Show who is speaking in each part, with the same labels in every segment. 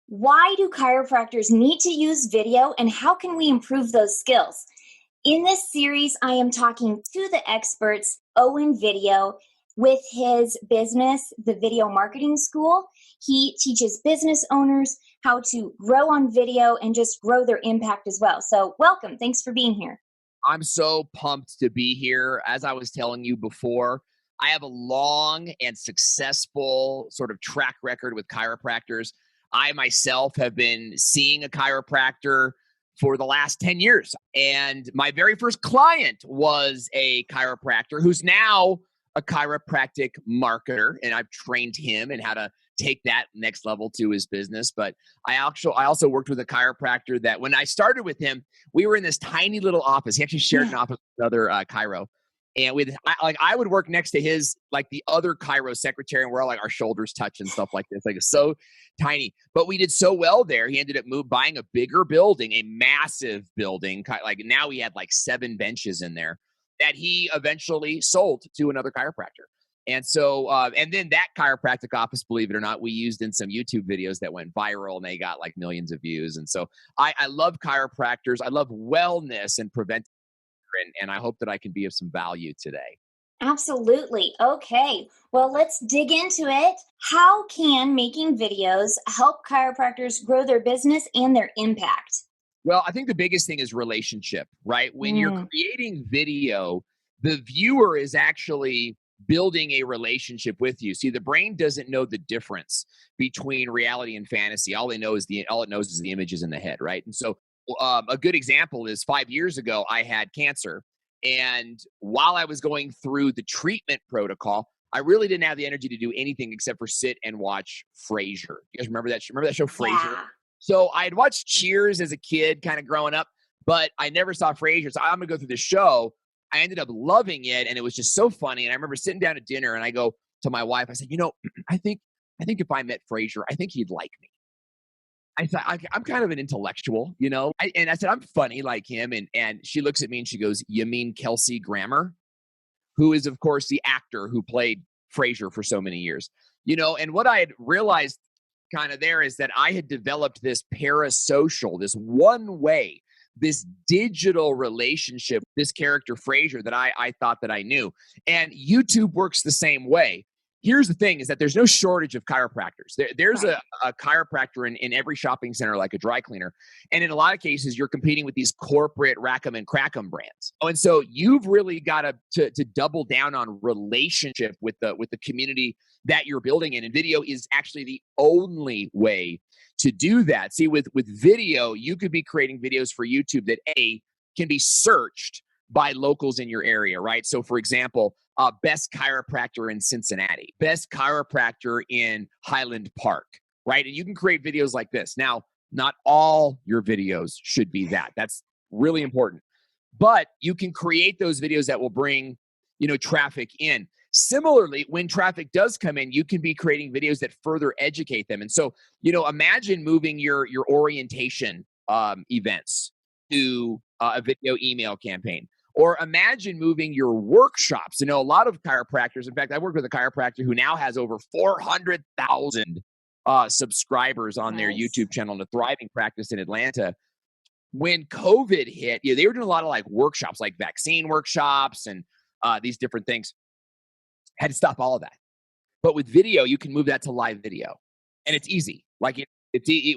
Speaker 1: Why do chiropractors need to use video and how can we improve those skills? In this series, I am talking to the experts, Owen Video, with his business, the Video Marketing School. He teaches business owners how to grow on video and just grow their impact as well. So, welcome. Thanks for being here.
Speaker 2: I'm so pumped to be here. As I was telling you before, I have a long and successful sort of track record with chiropractors. I myself have been seeing a chiropractor for the last 10 years. And my very first client was a chiropractor who's now a chiropractic marketer. And I've trained him in how to take that next level to his business. But I also worked with a chiropractor that when I started with him, we were in this tiny little office. He actually shared an office with another chiro. And I would work next to his, like the other chiro secretary, and we're all like our shoulders touch and stuff like this. Like it's so tiny, but we did so well there. He ended up buying a bigger building, a massive building. Like now he had like 7 benches in there that he eventually sold to another chiropractor. And so, and then that chiropractic office, believe it or not, we used in some YouTube videos that went viral and they got like millions of views. And so I love chiropractors. I love wellness and preventive, and I hope that I can be of some value today.
Speaker 1: Absolutely. Okay. Well, let's dig into it. How can making videos help chiropractors grow their business and their impact?
Speaker 2: Well, I think the biggest thing is relationship, right? When you're
Speaker 1: Mm,
Speaker 2: creating video, the viewer is actually building a relationship with you. See, the brain doesn't know the difference between reality and fantasy. All it knows is the images in the head, right? And so, a good example is 5 years ago, I had cancer, and while I was going through the treatment protocol, I really didn't have the energy to do anything except for sit and watch Frasier. You guys remember that? Remember that show, Frasier?
Speaker 1: yeah.
Speaker 2: So I had watched Cheers as a kid, kind of growing up, but I never saw Frasier. So I'm gonna go through the show. I ended up loving it, and it was just so funny. And I remember sitting down at dinner, and I go to my wife. I said, I think, I think if I met Frasier, I think he'd like me. I thought I'm kind of an intellectual, and I said I'm funny like him, and she looks at me and she goes, "You mean Kelsey Grammer, who is of course the actor who played Frasier for so many years?" And what I had realized kind of there is that I had developed this parasocial, this one way, this digital relationship, this character Frasier that I thought that I knew. And YouTube works the same way. Here's the thing is that there's no shortage of chiropractors. There's
Speaker 1: Right.
Speaker 2: a chiropractor in every shopping center, like a dry cleaner. And in a lot of cases, you're competing with these corporate Rack'em and Crack'em brands. Oh, and so you've really got to double down on relationship with the community that you're building in. And video is actually the only way to do that. See, with video, you could be creating videos for YouTube that can be searched by locals in your area, right? So for example, best chiropractor in Cincinnati, best chiropractor in Highland Park, right? And you can create videos like this. Now, not all your videos should be that. That's really important. But you can create those videos that will bring, traffic in. Similarly, when traffic does come in, you can be creating videos that further educate them. And so, imagine moving your orientation events to a video email campaign. Or imagine moving your workshops. A lot of chiropractors, in fact, I worked with a chiropractor who now has over 400,000 subscribers on their
Speaker 1: Nice.
Speaker 2: YouTube channel, and a thriving practice in Atlanta. When COVID hit, they were doing a lot of like workshops, like vaccine workshops and these different things. Had to stop all of that. But with video, you can move that to live video, and it's easy. Like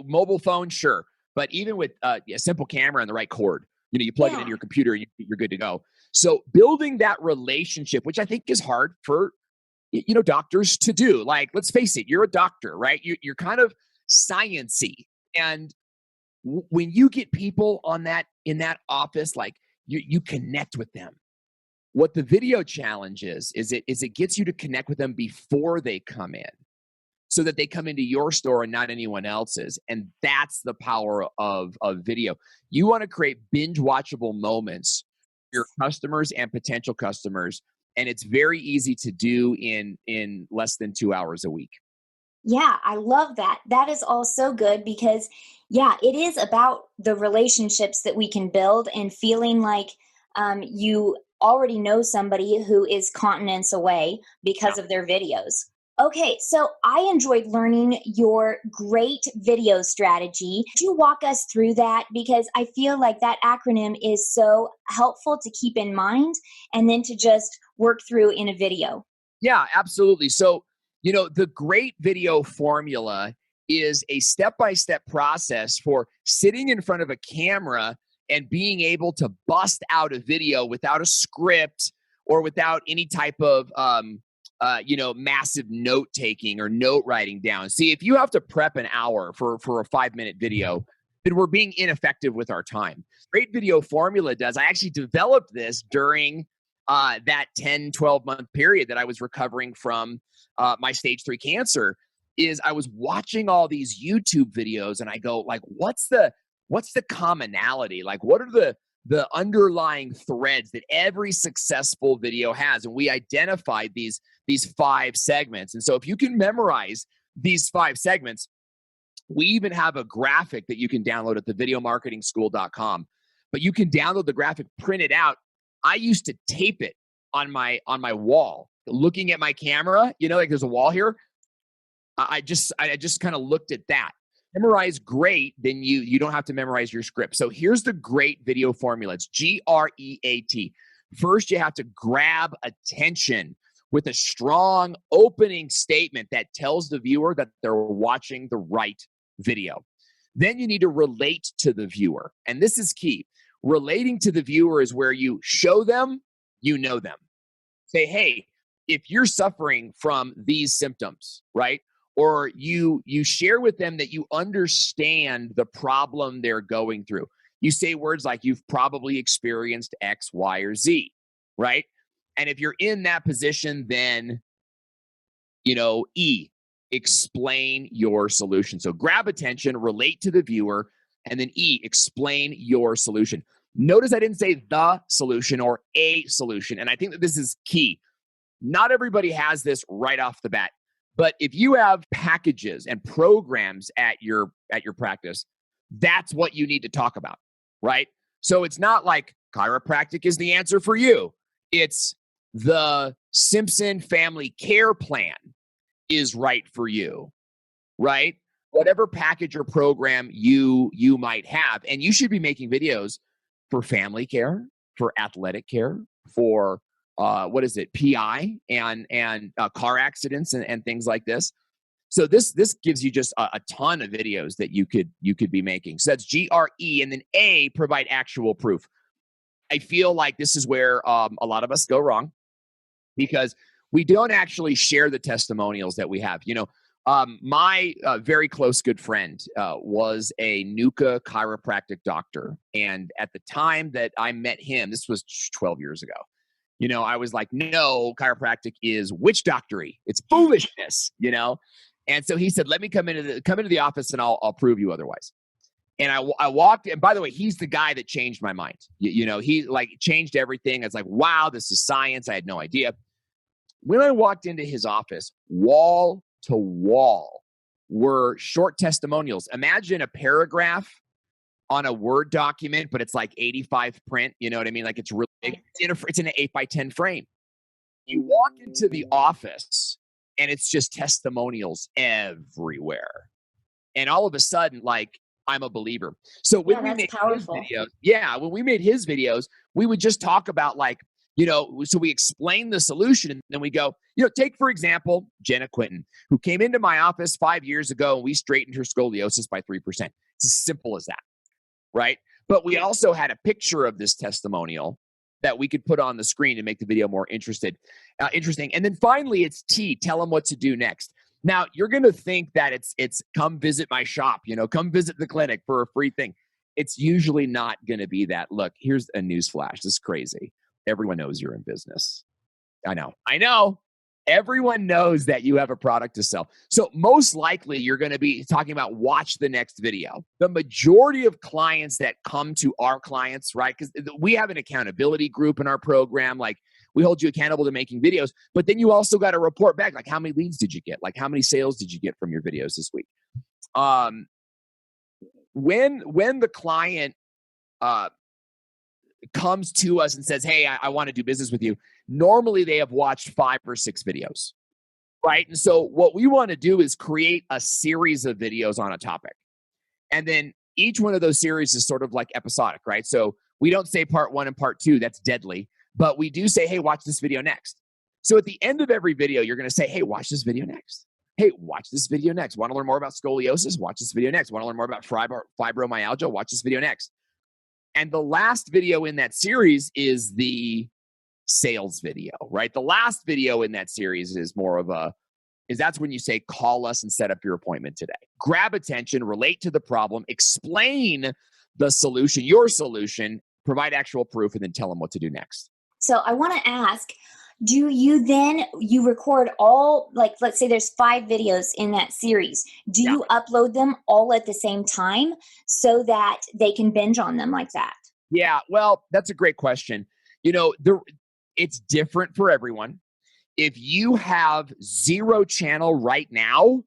Speaker 2: mobile phone, sure, but even with a simple camera and the right cord, you plug it into
Speaker 1: Yeah.
Speaker 2: your computer, and you're good to go. So building that relationship, which I think is hard for doctors to do. Like, let's face it, you're a doctor, right? You're kind of sciency, and when you get people in that office, like you connect with them. What the video challenge is it gets you to connect with them before they come in, so that they come into your store and not anyone else's. And that's the power of video. You want to create binge watchable moments for your customers and potential customers. And it's very easy to do in less than 2 hours a week.
Speaker 1: Yeah, I love that. That is all so good because, yeah, it is about the relationships that we can build and feeling like you already know somebody who is continents away
Speaker 2: Yeah.
Speaker 1: because of their videos. Okay, so I enjoyed learning your great video strategy. Could you walk us through that? Because I feel like that acronym is so helpful to keep in mind and then to just work through in a video.
Speaker 2: Yeah, absolutely. So, the great video formula is a step-by-step process for sitting in front of a camera and being able to bust out a video without a script or without any type of massive note taking or note writing down. See, if you have to prep an hour for a 5-minute video, then we're being ineffective with our time. Great video formula does. I actually developed this during that 10, 12-month period that I was recovering from my stage 3 cancer. Is I was watching all these YouTube videos and I go, like, what's the commonality? Like, what are the underlying threads that every successful video has? And we identified these 5 segments. And so if you can memorize these 5 segments, we even have a graphic that you can download at thevideomarketingschool.com. But you can download the graphic, print it out. I used to tape it on my wall, looking at my camera. Like there's a wall here. I just kind of looked at that. Memorize great, then you don't have to memorize your script. So here's the great video formula. It's GREAT. First, you have to grab attention with a strong opening statement that tells the viewer that they're watching the right video. Then you need to relate to the viewer. And this is key. Relating to the viewer is where you show them, you know them. Say, hey, if you're suffering from these symptoms, right? Or you share with them that you understand the problem they're going through. You say words like, you've probably experienced X, Y, or Z, right? And if you're in that position, then, E, explain your solution. So grab attention, relate to the viewer, and then E, explain your solution. Notice I didn't say the solution or a solution. And I think that this is key. Not everybody has this right off the bat. But if you have packages and programs at your practice, that's what you need to talk about, right? So it's not like chiropractic is the answer for you. It's the Simpson Family Care Plan is right for you, right? Whatever package or program you might have. And you should be making videos for family care, for athletic care, for PI and car accidents and things like this. So this gives you just a ton of videos that you could be making. So that's GRE, and then A, provide actual proof. I feel like this is where a lot of us go wrong because we don't actually share the testimonials that we have. My very close good friend was a NUCA chiropractic doctor. And at the time that I met him, this was 12 years ago, I was like, no, chiropractic is witch doctory. It's foolishness, And so he said, let me come into the office and I'll prove you otherwise. And I walked, and by the way, he's the guy that changed my mind. He like changed everything. It's like, wow, this is science. I had no idea. When I walked into his office, wall to wall were short testimonials. Imagine a paragraph on a Word document, but it's like 85 print. You know what I mean? Like it's really big. It's in an 8x10 frame. You walk into the office and it's just testimonials everywhere. And all of a sudden, like, I'm a believer. So when we made his videos, we would just talk about like, so we explain the solution and then we go, take, for example, Jenna Quinton, who came into my office 5 years ago and we straightened her scoliosis by 3%. It's as simple as that, right? But we also had a picture of this testimonial that we could put on the screen to make the video more interesting. And then finally, it's T, tell them what to do next. Now, you're going to think that it's come visit my shop, come visit the clinic for a free thing. It's usually not going to be that. Look, here's a news flash. This is crazy. Everyone knows you're in business. I know. Everyone knows that you have a product to sell. So most likely you're going to be talking about watch the next video. The majority of clients that come to our clients, right? Because we have an accountability group in our program. Like we hold you accountable to making videos, but then you also got to report back. Like how many leads did you get? Like how many sales did you get from your videos this week? When the client comes to us and says, hey, I want to do business with you, normally they have watched 5 or 6 videos. right? And so what we want to do is create a series of videos on a topic. And then each one of those series is sort of like episodic, right? So we don't say part 1 and part 2, that's deadly, but we do say, hey, watch this video next. So at the end of every video, you're going to say, hey, watch this video next. Hey, watch this video next. Want to learn more about scoliosis? Watch this video next. Want to learn more about fibromyalgia? Watch this video next. And the last video in that series is the sales video, right? The last video in that series is more of that's when you say, call us and set up your appointment today. Grab attention, relate to the problem, explain the solution, your solution, provide actual proof, and then tell them what to do next.
Speaker 1: So I want to ask, do you record all, like, let's say there's 5 videos in that series. Do you upload them all at the same time so that they can binge on them like that?
Speaker 2: Yeah, well, that's a great question. It's different for everyone. If you have 0 channel right now,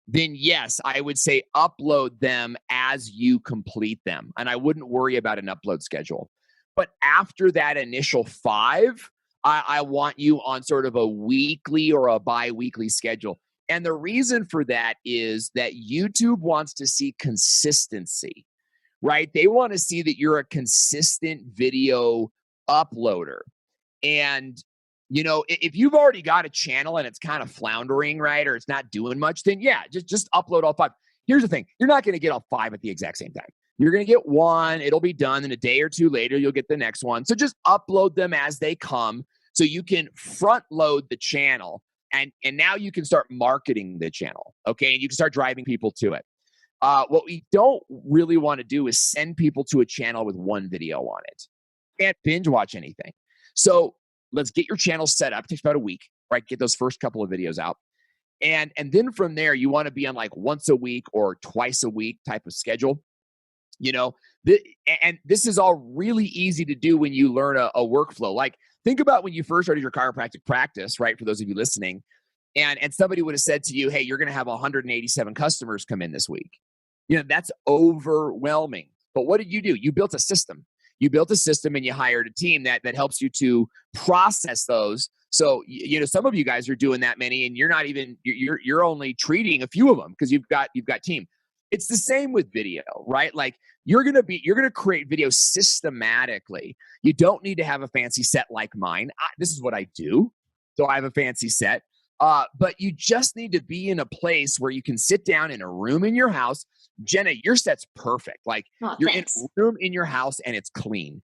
Speaker 2: then yes, I would say upload them as you complete them. And I wouldn't worry about an upload schedule. But after that initial 5, I want you on sort of a weekly or a bi-weekly schedule. And the reason for that is that YouTube wants to see consistency, right? They want to see that you're a consistent video uploader. And if you've already got a channel and it's kind of floundering, right, or it's not doing much, then yeah, just upload all 5. Here's the thing. You're not going to get all 5 at the exact same time. You're going to get one. It'll be done. And a day or 2 later, you'll get the next one. So just upload them as they come so you can front load the channel. And now you can start marketing the channel, okay? And you can start driving people to it. What we don't really want to do is send people to a channel with 1 video on it. You can't binge watch anything. So let's get your channel set up. It takes about a week, right? Get those first couple of videos out. And then from there, you want to be on like once a week or twice a week type of schedule. And this is all really easy to do when you learn a workflow. Like, think about when you first started your chiropractic practice, right? For those of you listening, and somebody would have said to you, hey, you're going to have 187 customers come in this week. That's overwhelming. But what did you do? You built a system. You built a system and you hired a team that helps you to process those. So, some of you guys are doing that many and you're only treating a few of them because you've got team. It's the same with video, right? Like you're going to create video systematically. You don't need to have a fancy set like mine. This is what I do. So I have a fancy set. But you just need to be in a place where you can sit down in a room in your house. Jenna, your set's perfect. Like you're
Speaker 1: thanks.
Speaker 2: in a room in your house and it's clean.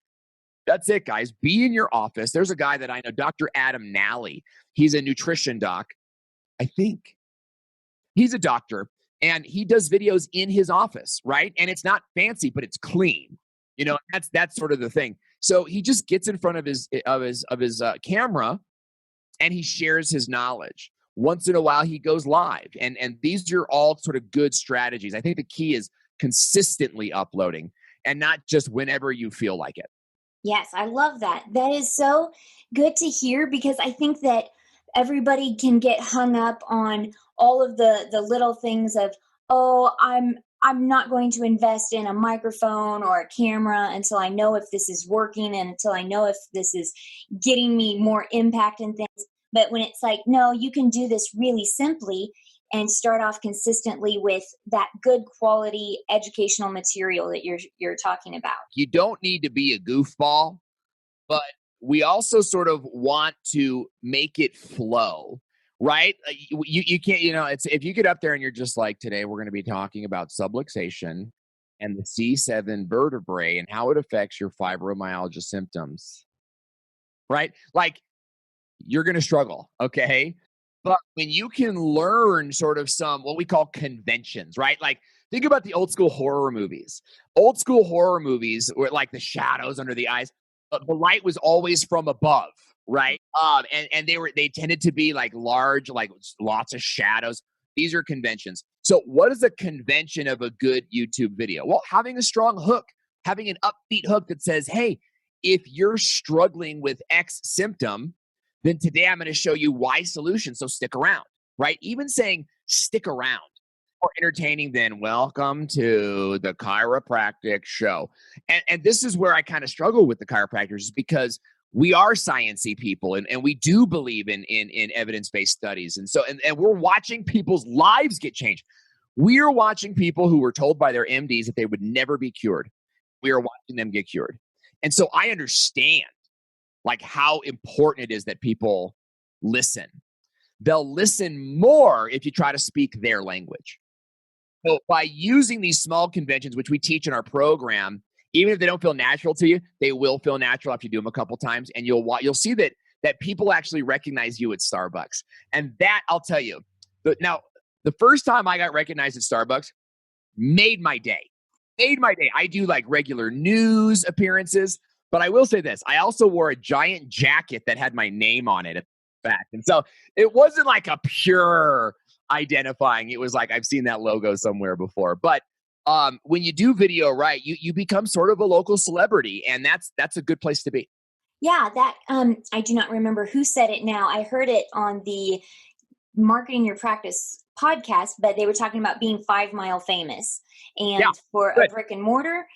Speaker 2: That's it, guys. Be in your office. There's a guy that I know, Dr. Adam Nally. He's a nutrition doc. I think he's a doctor and he does videos in his office, right? And it's not fancy, but it's clean. That's sort of the thing. So he just gets in front of his camera and he shares his knowledge. Once in a while, he goes live. And these are all sort of good strategies. I think the key is consistently uploading and not just whenever you feel like it.
Speaker 1: Yes, I love that. That is so good to hear because I think that everybody can get hung up on all of the little things of, oh, I'm not going to invest in a microphone or a camera until I know if this is working and until I know if this is getting me more impact and things. But when it's like, no, you can do this really simply and start off consistently with that good quality educational material that you're talking about. You
Speaker 2: don't need to be a goofball, but we also sort of want to make it flow, right? You can't, it's if you get up there and you're just like, today we're going to be talking about subluxation and the C7 vertebrae and how it affects your fibromyalgia symptoms, right? Like you're going to struggle, okay? But when you can learn sort of some, what we call conventions, right? Like think about the old school horror movies. Old school horror movies were like the shadows under the eyes. The light was always from above, right? And they tended to be like large, like lots of shadows. These are conventions. So what is a convention of a good YouTube video? Well, having a strong hook, having an upbeat hook that says, hey, if you're struggling with X symptom, then today I'm going to show you Y solution. So stick around, right? Even saying stick around or entertaining, then welcome to the chiropractic show. And this is where I kind of struggle with the chiropractors because we are sciencey people, and we do believe in evidence-based studies. And so, and we're watching people's lives get changed. We are watching people who were told by their MDs that they would never be cured. We are watching them get cured. And so I understand like how important it is that people listen. They'll listen more if you try to speak their language. So by using these small conventions, which we teach in our program, even if they don't feel natural to you, they will feel natural after you do them a couple times, and you'll see that people actually recognize you at Starbucks. And that, I'll tell you, now the first time I got recognized at Starbucks made my day. I do like regular news appearances, but I will say this: I also wore a giant jacket that had my name on it at the back, and so it wasn't like a pure identifying. It was like I've seen that logo somewhere before, but. When you do video right, you become sort of a local celebrity, and that's a good place to be.
Speaker 1: Yeah, that I do not remember who said it now. I heard it on the Marketing Your Practice podcast, but they were talking about being 5 Mile famous. And
Speaker 2: Yeah,
Speaker 1: for
Speaker 2: good.
Speaker 1: a brick and mortar,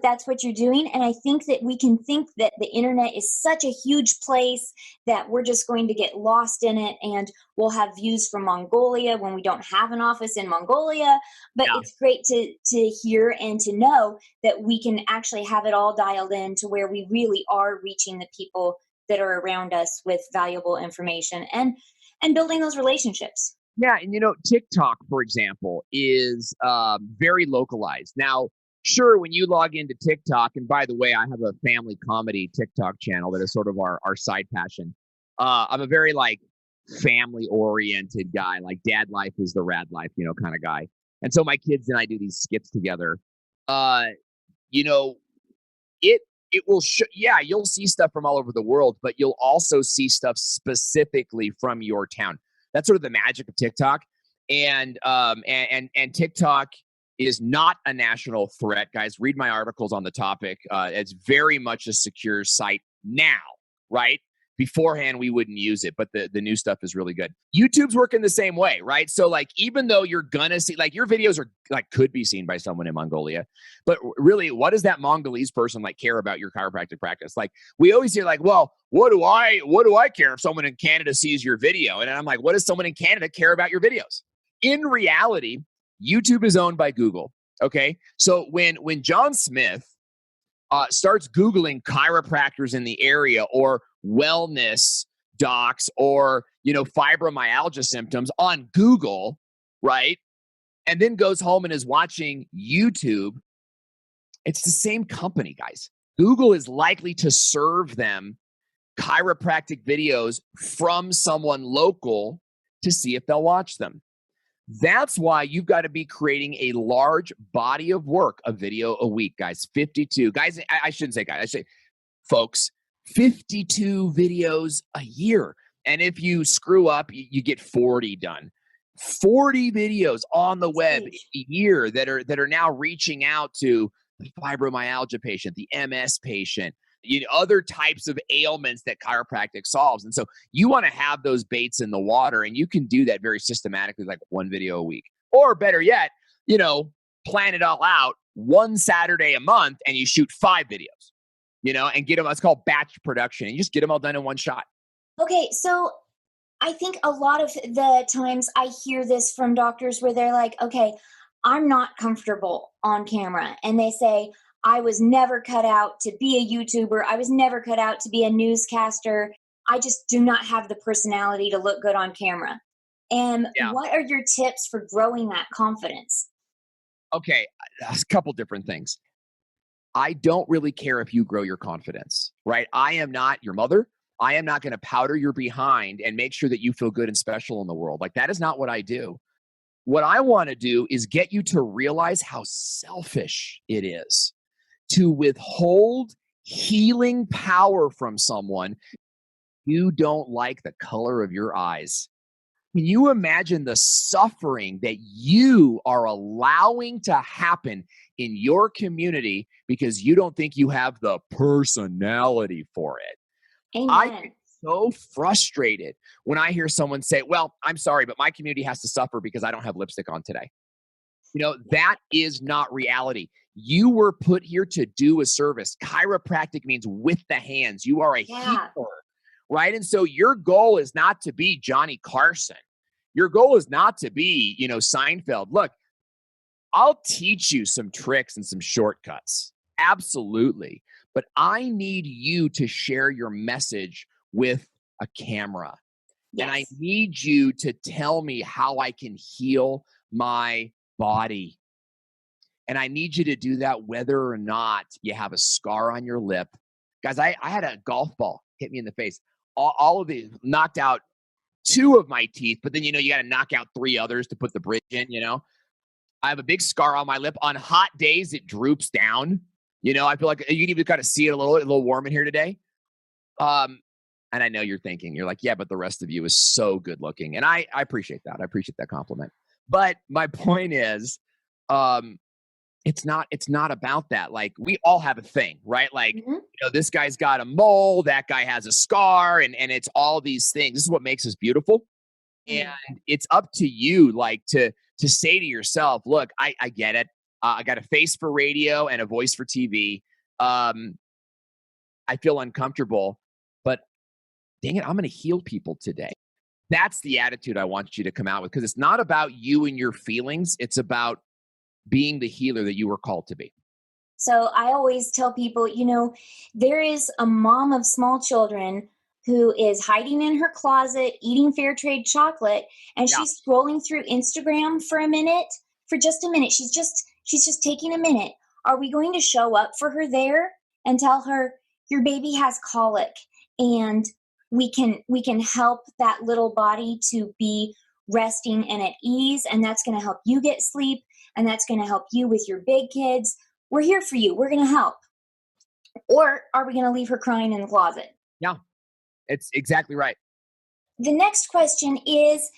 Speaker 1: that's what you're doing. And I think that we can think that the internet is such a huge place that we're just going to get lost in it, and we'll have views from Mongolia when we don't have an office in Mongolia. But
Speaker 2: Yeah.
Speaker 1: it's great to hear and to know that we can actually have it all dialed in to where we really are reaching the people that are around us with valuable information and building those relationships.
Speaker 2: Yeah, and TikTok, for example, is very localized. Now, sure, when you log into TikTok, and by the way, I have a family comedy TikTok channel that is sort of our side passion. I'm a very like family-oriented guy, like dad life is the rad life, kind of guy. And so my kids and I do these skits together. You know, it will yeah, you'll see stuff from all over the world, but you'll also see stuff specifically from your town. That's sort of the magic of TikTok. And TikTok is not a national threat, guys. Read my articles on the topic. It's very much a secure site now, right? Beforehand, we wouldn't use it, but the new stuff is really good. YouTube's working the same way, right? So like, even though you're gonna see, like your videos are like, could be seen by someone in Mongolia, but really, what does that Mongolese person like care about your chiropractic practice? Like we always hear like, well, what do I care if someone in Canada sees your video? And I'm like, what does someone in Canada care about your videos? In reality, YouTube is owned by Google. Okay. So when John Smith starts Googling chiropractors in the area or wellness docs or, fibromyalgia symptoms on Google, right? And then goes home and is watching YouTube, it's the same company, guys. Google is likely to serve them chiropractic videos from someone local to see if they'll watch them. That's why you've got to be creating a large body of work, a video a week, guys. 52 guys. I shouldn't say guys. I say folks, 52 videos a year. And if you screw up, you get 40 done. 40 videos on the web a year that are now reaching out to the fibromyalgia patient, the MS patient, other types of ailments that chiropractic solves. And so you want to have those baits in the water, and you can do that very systematically, like one video a week. Or better yet, plan it all out one Saturday a month and you shoot 5 videos, and get them. It's called batch production. And you just get them all done in one shot.
Speaker 1: Okay, so I think a lot of the times I hear this from doctors where they're like, okay, I'm not comfortable on camera. And they say, I was never cut out to be a YouTuber. I was never cut out to be a newscaster. I just do not have the personality to look good on camera. And what are your tips for growing that confidence?
Speaker 2: Okay, a couple different things. I don't really care if you grow your confidence, right? I am not your mother. I am not going to powder your behind and make sure that you feel good and special in the world. Like that is not what I do. What I want to do is get you to realize how selfish it is to withhold healing power from someone you don't like the color of your eyes. Can you imagine the suffering that you are allowing to happen in your community because you don't think you have the personality for it?
Speaker 1: Amen.
Speaker 2: I get so frustrated when I hear someone say, well, I'm sorry, but my community has to suffer because I don't have lipstick on today. That is not reality. You were put here to do a service. Chiropractic means with the hands. You are a healer, right? And so your goal is not to be Johnny Carson. Your goal is not to be, Seinfeld. Look, I'll teach you some tricks and some shortcuts. Absolutely. But I need you to share your message with a camera.
Speaker 1: Yes.
Speaker 2: And I need you to tell me how I can heal my body. And I need you to do that whether or not you have a scar on your lip. Guys, I had a golf ball hit me in the face. All of these knocked out 2 of my teeth, but then, you got to knock out 3 others to put the bridge in, I have a big scar on my lip. On hot days, it droops down. I feel like you can even kind of see it a little warm in here today. And I know you're thinking, you're like, yeah, but the rest of you is so good looking. And I appreciate that. I appreciate that compliment. But my point is, it's not about that. Like, we all have a thing, right? Like, this guy's got a mole, that guy has a scar, and it's all these things. This is what makes us beautiful. And it's up to you, like, to say to yourself, look, I get it. I got a face for radio and a voice for TV. I feel uncomfortable, but dang it, I'm going to heal people today. That's the attitude I want you to come out with, because it's not about you and your feelings. It's about being the healer that you were called to be.
Speaker 1: So I always tell people, there is a mom of small children who is hiding in her closet, eating fair trade chocolate, and she's scrolling through Instagram for just a minute. She's just taking a minute. Are we going to show up for her there and tell her, your baby has colic, and we can help that little body to be resting and at ease, and that's going to help you get sleep, and that's going to help you with your big kids. We're here for you. We're going to help. Or are we going to leave her crying in the closet?
Speaker 2: Yeah, it's exactly right.
Speaker 1: The next question is,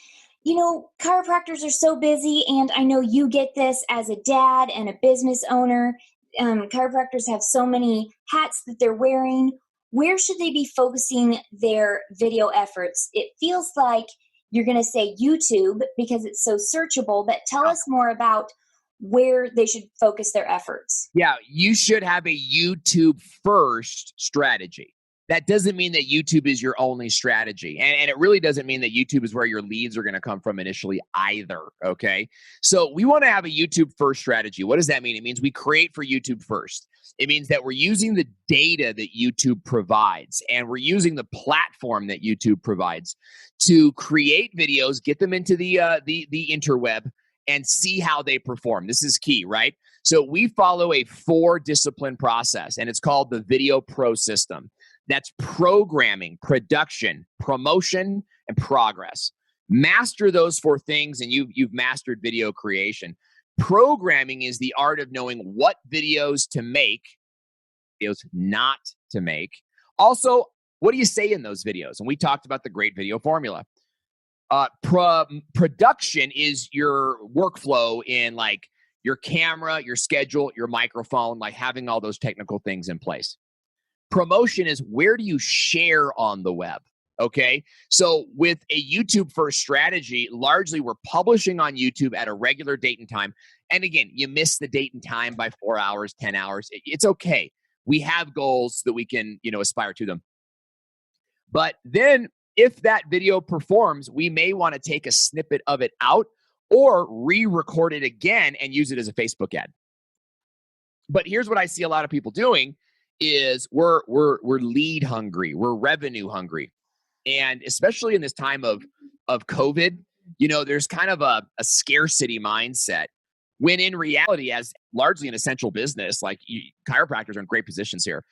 Speaker 1: chiropractors are so busy, and I know you get this as a dad and a business owner. Chiropractors have so many hats that they're wearing. Where should they be focusing their video efforts? It feels like you're going to say YouTube because it's so searchable, but tell us more about where they should focus their efforts.
Speaker 2: Yeah, you should have a YouTube first strategy. That doesn't mean that YouTube is your only strategy. And it really doesn't mean that YouTube is where your leads are going to come from initially either, okay? So we want to have a YouTube first strategy. What does that mean? It means we create for YouTube first. It means that we're using the data that YouTube provides, and we're using the platform that YouTube provides to create videos, get them into the interweb, and see how they perform. This is key, right? So we follow a 4-discipline process, and it's called the Video Pro System. That's programming, production, promotion, and progress. Master those 4 things, and you've mastered video creation. Programming is the art of knowing what videos to make, videos not to make. Also, what do you say in those videos? And we talked about the great video formula. Production is your workflow in, like, your camera, your schedule, your microphone, like having all those technical things in place. Promotion is, where do you share on the web? Okay. So with a YouTube first strategy, largely we're publishing on YouTube at a regular date and time. And again, you miss the date and time by 4 hours, 10 hours. It's okay. We have goals so that we can, aspire to them. But then if that video performs, we may want to take a snippet of it out or re-record it again and use it as a Facebook ad. But here's what I see a lot of people doing is we're lead hungry, we're revenue hungry. And especially in this time of COVID, there's kind of a scarcity mindset, when in reality, as largely an essential business, like chiropractors are in great positions here.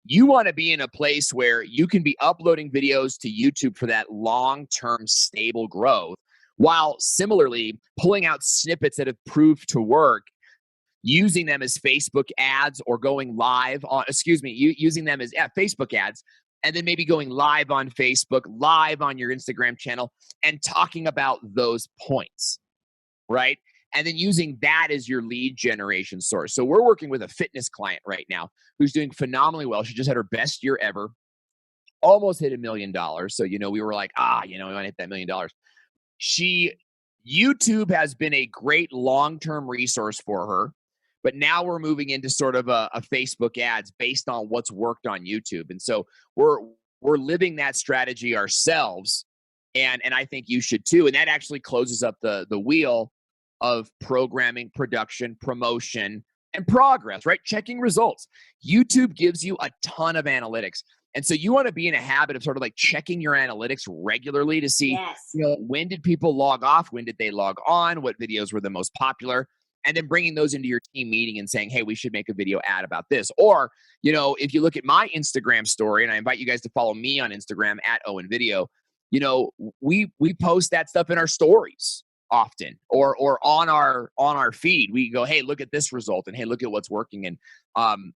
Speaker 2: You want to be in a place where you can be uploading videos to YouTube for that long-term stable growth, while similarly pulling out snippets that have proved to work, using them as Facebook ads, or going live on, using them as Facebook ads, and then maybe going live on Facebook, live on your Instagram channel, and talking about those points, right? And then using that as your lead generation source. So we're working with a fitness client right now who's doing phenomenally well. She just had her best year ever, almost hit $1 million. So, we were like, we want to hit that $1 million. YouTube has been a great long-term resource for her, But now we're moving into sort of a Facebook ads based on what's worked on YouTube. And so we're living that strategy ourselves. And I think you should too. And that actually closes up the wheel of programming, production, promotion, and progress, right? Checking results. YouTube gives you a ton of analytics. And so you want to be in a habit of sort of like checking your analytics regularly to see,
Speaker 1: Yes.
Speaker 2: when did people log off? When did they log on? What videos were the most popular? And then bringing those into your team meeting and saying, hey, we should make a video ad about this. Or, if you look at my Instagram story, and I invite you guys to follow me on Instagram at Owen Video, we post that stuff in our stories often, or on our feed. We go, hey, look at this result, and hey, look at what's working. And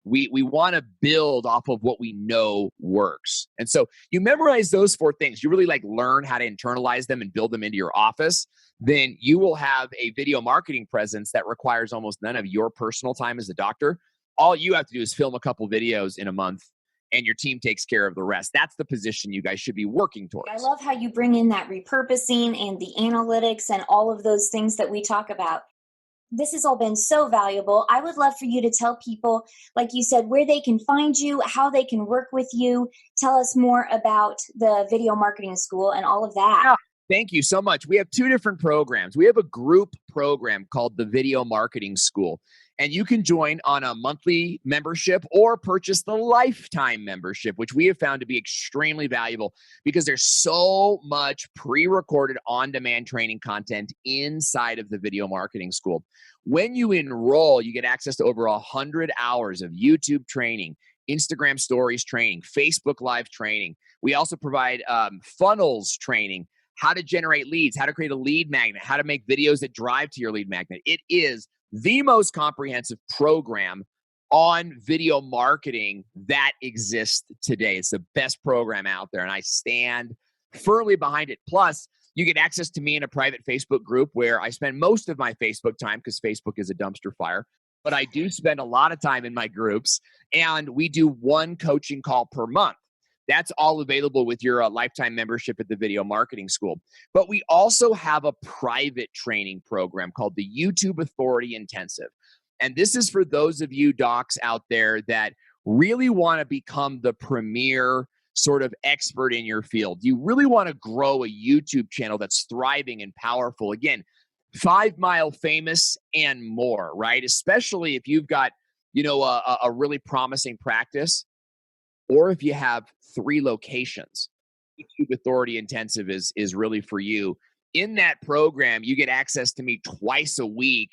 Speaker 2: we want to build off of what we know works. And so you memorize those 4 things. You really learn how to internalize them and build them into your office. Then you will have a video marketing presence that requires almost none of your personal time as a doctor. All you have to do is film a couple videos in a month, and your team takes care of the rest. That's the position you guys should be working towards.
Speaker 1: I love how you bring in that repurposing and the analytics and all of those things that we talk about. This has all been so valuable. I would love for you to tell people, like you said, where they can find you, how they can work with you. Tell us more about the Video Marketing School and all of that.
Speaker 2: Yeah. Thank you so much. We have 2 different programs. We have a group program called the Video Marketing School, and you can join on a monthly membership or purchase the lifetime membership, which we have found to be extremely valuable because there's so much pre-recorded on-demand training content inside of the Video Marketing School. When you enroll, you get access to over 100 hours of YouTube training, Instagram stories training, Facebook Live training. We also provide funnels training, how to generate leads, how to create a lead magnet, how to make videos that drive to your lead magnet. It is the most comprehensive program on video marketing that exists today. It's the best program out there, and I stand firmly behind it. Plus, you get access to me in a private Facebook group where I spend most of my Facebook time, because Facebook is a dumpster fire, but I do spend a lot of time in my groups, and we do 1 coaching call per month. That's all available with your lifetime membership at the Video Marketing School. But we also have a private training program called the YouTube Authority Intensive. And this is for those of you docs out there that really want to become the premier sort of expert in your field. You really want to grow a YouTube channel that's thriving and powerful. Again, 5 Mile famous and more, right? Especially if you've got, a really promising practice, or if you have 3 locations. YouTube Authority Intensive is really for you. In that program, you get access to me twice a week.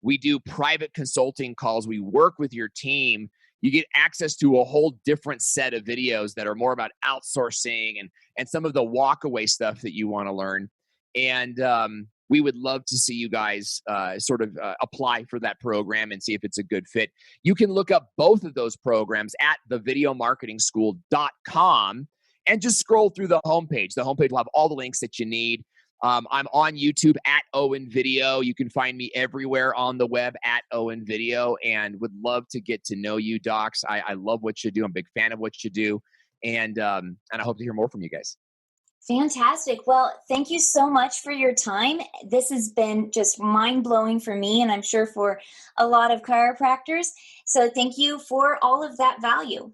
Speaker 2: We do private consulting calls. We work with your team. You get access to a whole different set of videos that are more about outsourcing and some of the walkaway stuff that you want to learn. And we would love to see you guys apply for that program and see if it's a good fit. You can look up both of those programs at thevideomarketingschool.com and just scroll through the homepage. The homepage will have all the links that you need. I'm on YouTube at Owen Video. You can find me everywhere on the web at Owen Video, and would love to get to know you, docs. I love what you do. I'm a big fan of what you do, and I hope to hear more from you guys.
Speaker 1: Fantastic. Well, thank you so much for your time. This has been just mind-blowing for me, and I'm sure for a lot of chiropractors. So thank you for all of that value.